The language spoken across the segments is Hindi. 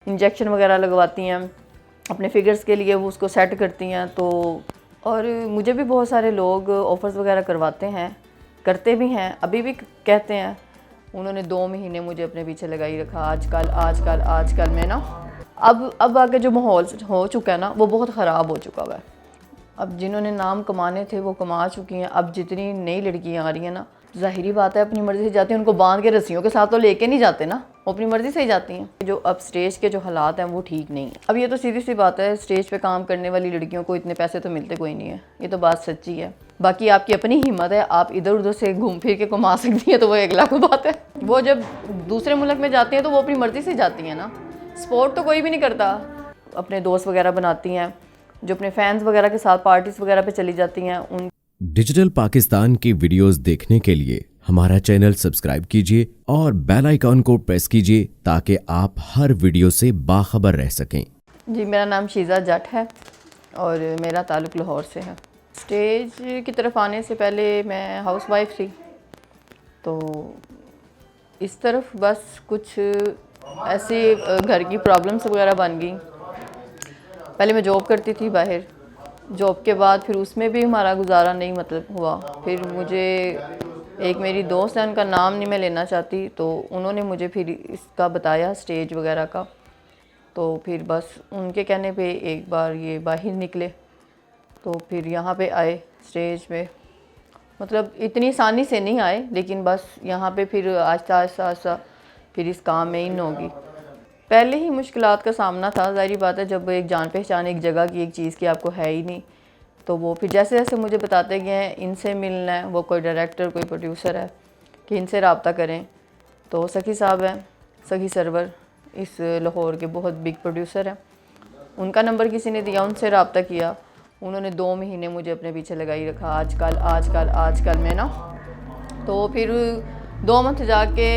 इंजेक्शन वगैरह लगवाती हैं अपने फिगर्स के लिए, वो उसको सेट करती हैं। तो और मुझे भी बहुत सारे लोग ऑफ़र्स वगैरह करवाते हैं, करते भी हैं, अभी भी कहते हैं। उन्होंने 2 महीने मुझे अपने पीछे लगाई रखा, आजकल मैं ना अब आगे जो माहौल हो चुका है ना, वो बहुत ख़राब हो चुका हुआ है। अब जिन्होंने नाम कमाने थे वो कमा चुकी हैं। अब जितनी नई लड़कियां आ रही हैं ना, ज़ाहिरी बात है अपनी मर्ज़ी से जाती हैं, उनको बांध के रस्सियों के साथ तो लेके नहीं जाते ना, वो अपनी मर्ज़ी से ही जाती हैं। जो अब स्टेज के जो हालात हैं वो ठीक नहीं है। अब ये तो सीधी सी बात है, स्टेज पे काम करने वाली लड़कियों को इतने पैसे तो मिलते कोई नहीं है, ये तो बात सच्ची है। बाकी आपकी अपनी हिम्मत है, आप इधर उधर से घूम फिर के कमा सकती हैं, तो वो एक लाख बात है। वो जब दूसरे मुल्क में जाती हैं तो वो अपनी मर्ज़ी से जाती हैं ना, सपोर्ट तो कोई भी नहीं करता। अपने दोस्त वगैरह बनाती हैं, जो अपने फैंस वगैरह के साथ पार्टीज़ वगैरह पे चली जाती हैं। उन डिजिटल पाकिस्तान की वीडियोस देखने के लिए हमारा चैनल सब्सक्राइब कीजिए और बेल आइकॉन को प्रेस कीजिए ताकि आप हर वीडियो से बाखबर रह सकें। जी, मेरा नाम शीज़ा जट है और मेरा ताल्लुक़ लाहौर से है। स्टेज की तरफ आने से पहले मैं हाउसवाइफ थी, तो इस तरफ बस कुछ ऐसी घर की प्रॉब्लम्स वगैरह बन गई। पहले मैं जॉब करती थी बाहर, जॉब के बाद फिर उसमें भी हमारा गुजारा नहीं मतलब हुआ। फिर मुझे एक मेरी दोस्त है, उनका नाम नहीं मैं लेना चाहती, तो उन्होंने मुझे फिर इसका बताया स्टेज वगैरह का। तो फिर बस उनके कहने पे एक बार ये बाहर निकले, तो फिर यहाँ पे आए स्टेज पे। मतलब इतनी आसानी से नहीं आए, लेकिन बस यहाँ पे फिर आहिस्ता फिर इस काम में इन होगी। पहले ही मुश्किलात का सामना था, ज़ाहिर बात है, जब एक जान पहचान एक जगह की एक चीज़ की आपको है ही नहीं। तो वो फिर जैसे जैसे मुझे बताते गए हैं, इनसे मिलना है, वो कोई डायरेक्टर कोई प्रोड्यूसर है कि इनसे रब्ता करें। तो सखी साहब हैं, सखी सरवर, इस लाहौर के बहुत बिग प्रोड्यूसर हैं, उनका नंबर किसी ने दिया, उनसे रब्ता किया। उन्होंने 2 महीने मुझे अपने पीछे लगाई रखा, आजकल मैं ना। तो फिर 2 मंथ जाके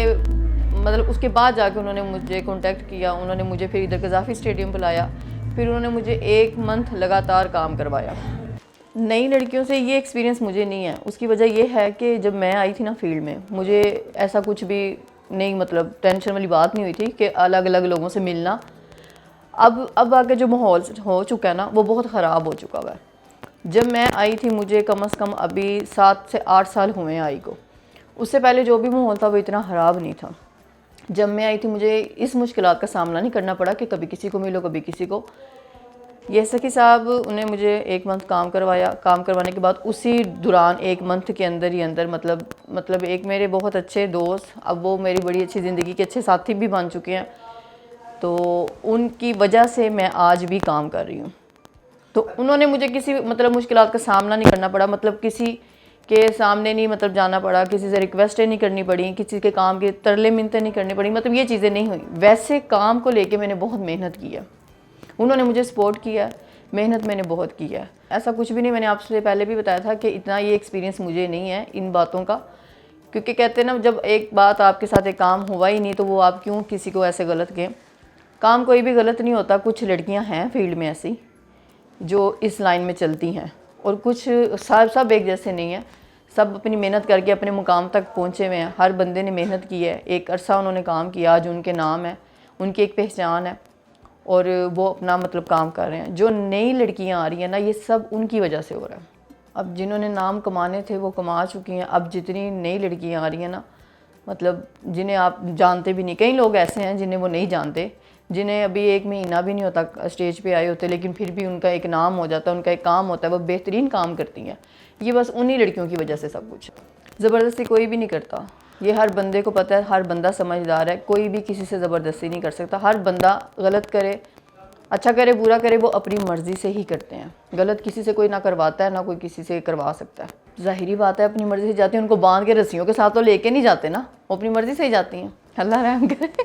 मतलब उसके बाद जाके उन्होंने मुझे कांटेक्ट किया। उन्होंने मुझे फिर इधर गज़ाफ़ी स्टेडियम बुलाया, फिर उन्होंने मुझे 1 मंथ लगातार काम करवाया। नई लड़कियों से ये एक्सपीरियंस मुझे नहीं है। उसकी वजह ये है कि जब मैं आई थी ना फील्ड में, मुझे ऐसा कुछ भी नहीं, मतलब टेंशन वाली बात नहीं हुई थी कि अलग अलग लोगों से मिलना। अब आगे जो माहौल हो चुका है ना, वो बहुत ख़राब हो चुका हुआ है। जब मैं आई थी मुझे कम से कम अभी 7 से 8 साल हुए हैं आई को। उससे पहले जो भी माहौल था वो इतना ख़राब नहीं था। जब मैं आई थी मुझे इस मुश्किलात का सामना नहीं करना पड़ा कि कभी किसी को मिलो कभी किसी को। ये सखी साहब उन्हें मुझे 1 मंथ काम करवाया। काम करवाने के बाद उसी दौरान 1 मंथ के अंदर ही अंदर मतलब एक मेरे बहुत अच्छे दोस्त, अब वो मेरी बड़ी अच्छी ज़िंदगी के अच्छे साथी भी बन चुके हैं। तो उनकी वजह से मैं आज भी काम कर रही हूँ। तो उन्होंने मुझे किसी मतलब मुश्किलात का सामना नहीं करना पड़ा, मतलब किसी के सामने नहीं मतलब जाना पड़ा, किसी से रिक्वेस्टें नहीं करनी पड़ी, किसी के काम के तरले मिन्नतें नहीं करनी पड़ी, मतलब ये चीज़ें नहीं हुई। वैसे काम को लेके मैंने बहुत मेहनत की है, उन्होंने मुझे सपोर्ट किया, मेहनत मैंने बहुत की है। ऐसा कुछ भी नहीं, मैंने आपसे पहले भी बताया था कि इतना ये एक्सपीरियंस मुझे नहीं है इन बातों का, क्योंकि कहते हैं ना, जब एक बात आपके साथ एक काम हुआ ही नहीं तो वो आप क्यों किसी को ऐसे गलत कहें। काम कोई भी गलत नहीं होता। कुछ लड़कियाँ हैं फील्ड में ऐसी जो इस लाइन में चलती हैं, और कुछ सब एक जैसे नहीं है। सब अपनी मेहनत करके अपने मुकाम तक पहुँचे हुए हैं। हर बंदे ने मेहनत की है, एक अरसा उन्होंने काम किया, आज उनके नाम है, उनकी एक पहचान है, और वो अपना मतलब काम कर रहे हैं। जो नई लड़कियां आ रही हैं ना, ये सब उनकी वजह से हो रहा है। अब जिन्होंने नाम कमाने थे वो कमा चुकी हैं। अब जितनी नई लड़कियां आ रही हैं ना, मतलब जिन्हें आप जानते भी नहीं, कई लोग ऐसे हैं जिन्हें वो नहीं जानते, जिन्हें अभी 1 महीना भी नहीं होता स्टेज पे आए होते, लेकिन फिर भी उनका एक नाम हो जाता है, उनका एक काम होता है, वो बेहतरीन काम करती हैं। ये बस उन्हीं लड़कियों की वजह से सब कुछ। ज़बरदस्ती कोई भी नहीं करता, ये हर बंदे को पता है। हर बंदा समझदार है, कोई भी किसी से ज़बरदस्ती नहीं कर सकता। हर बंदा गलत करे, अच्छा करे, बुरा करे, वो अपनी मर्ज़ी से ही करते हैं। गलत किसी से कोई ना करवाता है, ना कोई किसी से करवा सकता है। ज़ाहिरी बात है, अपनी मर्ज़ी से जाती हैं, उनको बांध के रस्सियों के साथ तो लेके नहीं जाते ना, वो अपनी मर्ज़ी से ही जाती हैं। अल्लाह रहम करे,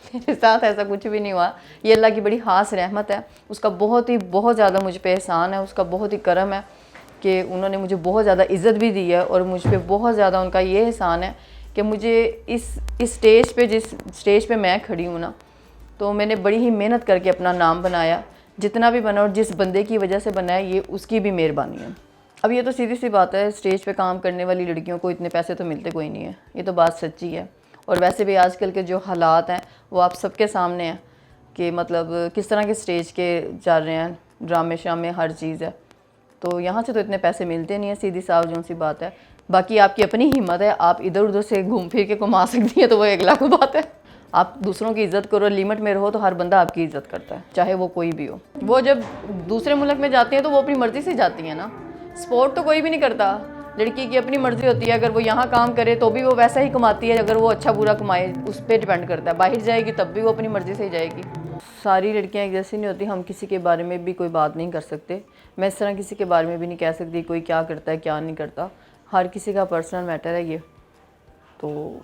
मेरे साथ ऐसा कुछ भी नहीं हुआ। ये अल्लाह की बड़ी ख़ास रहमत है, उसका बहुत ज़्यादा मुझ पर एहसान है, उसका बहुत ही करम है कि उन्होंने मुझे बहुत ज़्यादा इज़्ज़त भी दी है, और मुझ पर बहुत ज़्यादा उनका ये एहसान है कि मुझे इस स्टेज पे, जिस स्टेज पे मैं खड़ी हूँ ना, तो मैंने बड़ी ही मेहनत करके अपना नाम बनाया। जितना भी बना और जिस बंदे की वजह से बनाया, ये उसकी भी मेहरबानी है। अब ये तो सीधी सी बात है, स्टेज पे काम करने वाली लड़कियों को इतने पैसे तो मिलते कोई नहीं है, ये तो बात सच्ची है। और वैसे भी आजकल के जो हालात हैं वो आप सबके सामने हैं। कि मतलब किस तरह के स्टेज के चल रहे हैं, ड्रामे शामे हर चीज़ है। तो यहाँ से तो इतने पैसे मिलते नहीं हैं, सीधी साफ जो सी बात है। बाकी आपकी अपनी हिम्मत है, आप इधर उधर से घूम फिर के कमा सकती हैं तो वो एक अलग बात है। आप दूसरों की इज़्ज़त करो, लिमिट में रहो, तो हर बंदा आपकी इज़्ज़त करता है, चाहे वो कोई भी हो। वो जब दूसरे मुल्क में जाती हैं तो वो अपनी मर्ज़ी से जाती हैं ना, सपोर्ट तो कोई भी नहीं करता। लड़की की अपनी मर्ज़ी होती है, अगर वो यहाँ काम करे तो भी वो वैसा ही कमाती है, अगर वो अच्छा बुरा कमाए उस पर डिपेंड करता है। बाहर जाएगी तब भी वो अपनी मर्ज़ी से ही जाएगी। सारी लड़कियाँ एक जैसी नहीं होती, हम किसी के बारे में भी कोई बात नहीं कर सकते। मैं इस तरह किसी के बारे में भी नहीं कह सकती कोई क्या करता है क्या नहीं करता, हर किसी का पर्सनल मैटर है ये। तो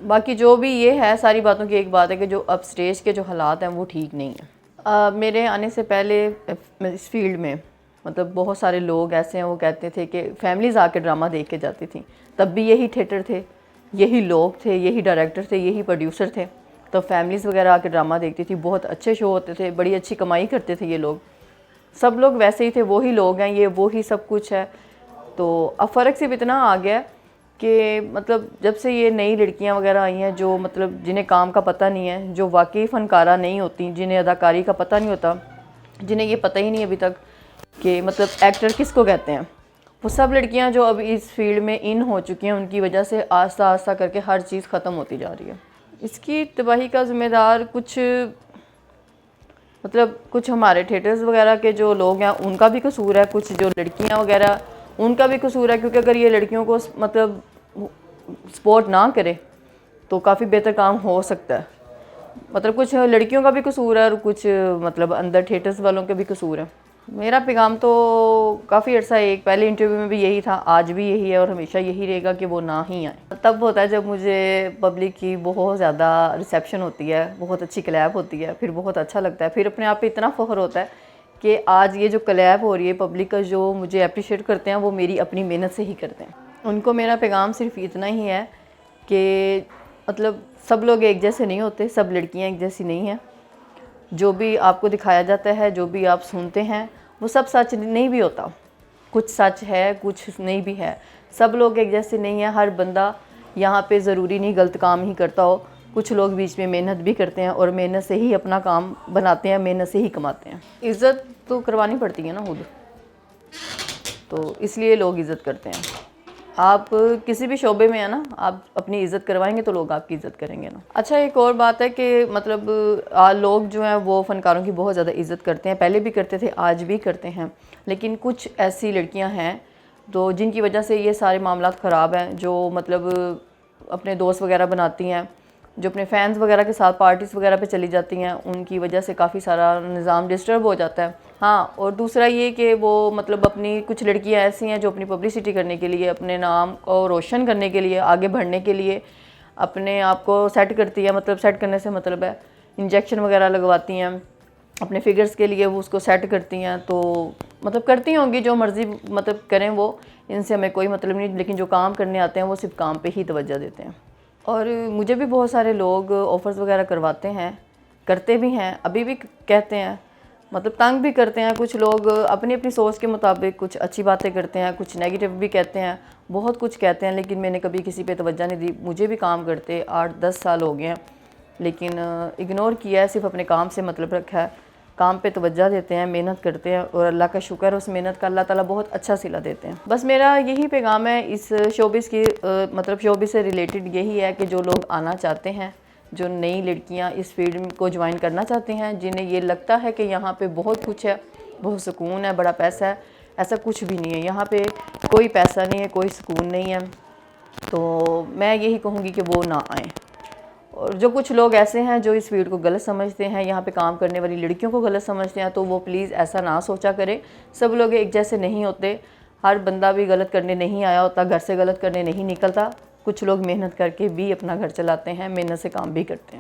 बाकी जो भी ये है, सारी बातों की एक बात है कि जो अब स्टेज के जो हालात हैं वो ठीक नहीं है। मेरे आने से पहले इस फील्ड में मतलब बहुत सारे लोग ऐसे हैं, वो कहते थे कि फैमिलीज़ आके ड्रामा देख के जाती थी, तब भी यही थिएटर थे, यही लोग थे, यही डायरेक्टर थे, यही प्रोड्यूसर थे। तो फैमिलीज़ वगैरह आके ड्रामा देखती थी, बहुत अच्छे शो होते थे, बड़ी अच्छी कमाई करते थे ये लोग। सब लोग वैसे ही थे, वही लोग हैं, ये वही सब कुछ है। तो अब फ़र्क सिर्फ इतना आ गया कि मतलब जब से ये नई लड़कियां वगैरह आई हैं, जो मतलब जिन्हें काम का पता नहीं है, जो वाकई फ़नकारा नहीं होती, जिन्हें अदाकारी का पता नहीं होता, जिन्हें ये पता ही नहीं अभी तक कि मतलब एक्टर किसको कहते हैं, वो सब लड़कियां जो अब इस फील्ड में इन हो चुकी हैं, उनकी वजह से आस्ता आस्ता करके हर चीज़ ख़त्म होती जा रही है। इसकी तबाही का ज़िम्मेदार कुछ हमारे थिएटर्स वगैरह के जो लोग हैं उनका भी कसूर है, कुछ जो लड़कियां वगैरह उनका भी कसूर है, क्योंकि अगर ये लड़कियों को मतलब सपोर्ट ना करे तो काफ़ी बेहतर काम हो सकता है। मतलब कुछ लड़कियों का भी कसूर है और कुछ मतलब अंदर थिएटर्स वालों के भी कसूर है। मेरा पैगाम तो काफ़ी अर्सा एक पहले इंटरव्यू में भी यही था, आज भी यही है और हमेशा यही रहेगा कि वो ना ही आए। तब होता है जब मुझे पब्लिक की बहुत ज़्यादा रिसेप्शन होती है, बहुत अच्छी क्लैप होती है, फिर बहुत अच्छा लगता है, फिर अपने आप पे इतना फ़ख्र होता है कि आज ये जो क्लैप हो रही है, पब्लिक का जो मुझे अप्रिशिएट करते हैं वो मेरी अपनी मेहनत से ही करते हैं। उनको मेरा पैगाम सिर्फ इतना ही है कि मतलब सब लोग एक जैसे नहीं होते, सब लड़कियाँ एक जैसी नहीं हैं। जो भी आपको दिखाया जाता है, जो भी आप सुनते हैं, वो सब सच नहीं भी होता, कुछ सच है कुछ नहीं भी है। सब लोग एक जैसे नहीं है, हर बंदा यहाँ पे ज़रूरी नहीं गलत काम ही करता हो, कुछ लोग बीच में मेहनत भी करते हैं और मेहनत से ही अपना काम बनाते हैं, मेहनत से ही कमाते हैं। इज़्ज़त तो करवानी पड़ती है ना खुद, तो इसलिए लोग इज़्ज़त करते हैं। आप किसी भी शोबे में है ना, आप अपनी इज़्ज़त करवाएंगे तो लोग आपकी इज़्ज़त करेंगे ना। अच्छा, एक और बात है कि मतलब लोग जो हैं वो फ़नकारों की बहुत ज़्यादा इज़्ज़त करते हैं, पहले भी करते थे, आज भी करते हैं। लेकिन कुछ ऐसी लड़कियां हैं तो जिनकी वजह से ये सारे मामलात ख़राब हैं, जो मतलब अपने दोस्त वगैरह बनाती हैं, जो अपने फ़ैन्स वगैरह के साथ पार्टीज़ वगैरह पे चली जाती हैं, उनकी वजह से काफ़ी सारा निज़ाम डिस्टर्ब हो जाता है। हाँ, और दूसरा ये कि वो मतलब अपनी कुछ लड़कियां ऐसी हैं जो अपनी पब्लिसिटी करने के लिए, अपने नाम को रोशन करने के लिए, आगे बढ़ने के लिए अपने आप को सेट करती है। मतलब सेट करने से मतलब है इंजेक्शन वगैरह लगवाती हैं अपने फिगर्स के लिए, वो उसको सेट करती हैं। तो मतलब करती होंगी जो मर्ज़ी मतलब करें, वो इनसे हमें कोई मतलब नहीं, लेकिन जो काम करने आते हैं वो सिर्फ काम पे ही तवज्जो देते हैं। और मुझे भी बहुत सारे लोग ऑफ़र्स वगैरह करवाते हैं, करते भी हैं, अभी भी कहते हैं, मतलब तंग भी करते हैं। कुछ लोग अपनी अपनी सोच के मुताबिक कुछ अच्छी बातें करते हैं, कुछ नेगेटिव भी कहते हैं, बहुत कुछ कहते हैं, लेकिन मैंने कभी किसी पे तवज्जो नहीं दी। मुझे भी काम करते 8-10 साल हो गए हैं, लेकिन इग्नोर किया है, सिर्फ अपने काम से मतलब रखा है। काम पे तवज्जो देते हैं, मेहनत करते हैं और अल्लाह का शुक्र है उस मेहनत का अल्लाह ताला बहुत अच्छा सिला देते हैं। बस मेरा यही पैगाम है इस शोबिस की मतलब शोबिस से रिलेटेड यही है कि जो लोग आना चाहते हैं, जो नई लड़कियां इस फील्ड को ज्वाइन करना चाहती हैं, जिन्हें ये लगता है कि यहाँ पे बहुत कुछ है, बहुत सुकून है, बड़ा पैसा है, ऐसा कुछ भी नहीं है। यहाँ पे कोई पैसा नहीं है, कोई सुकून नहीं है। तो मैं यही कहूँगी कि वो ना आएँ। और जो कुछ लोग ऐसे हैं जो इस फील्ड को गलत समझते हैं, यहाँ पे काम करने वाली लड़कियों को गलत समझते हैं, तो वो प्लीज़ ऐसा ना सोचा करें। सब लोग एक जैसे नहीं होते, हर बंदा भी गलत करने नहीं आया होता, घर से गलत करने नहीं निकलता। कुछ लोग मेहनत करके भी अपना घर चलाते हैं, मेहनत से काम भी करते हैं।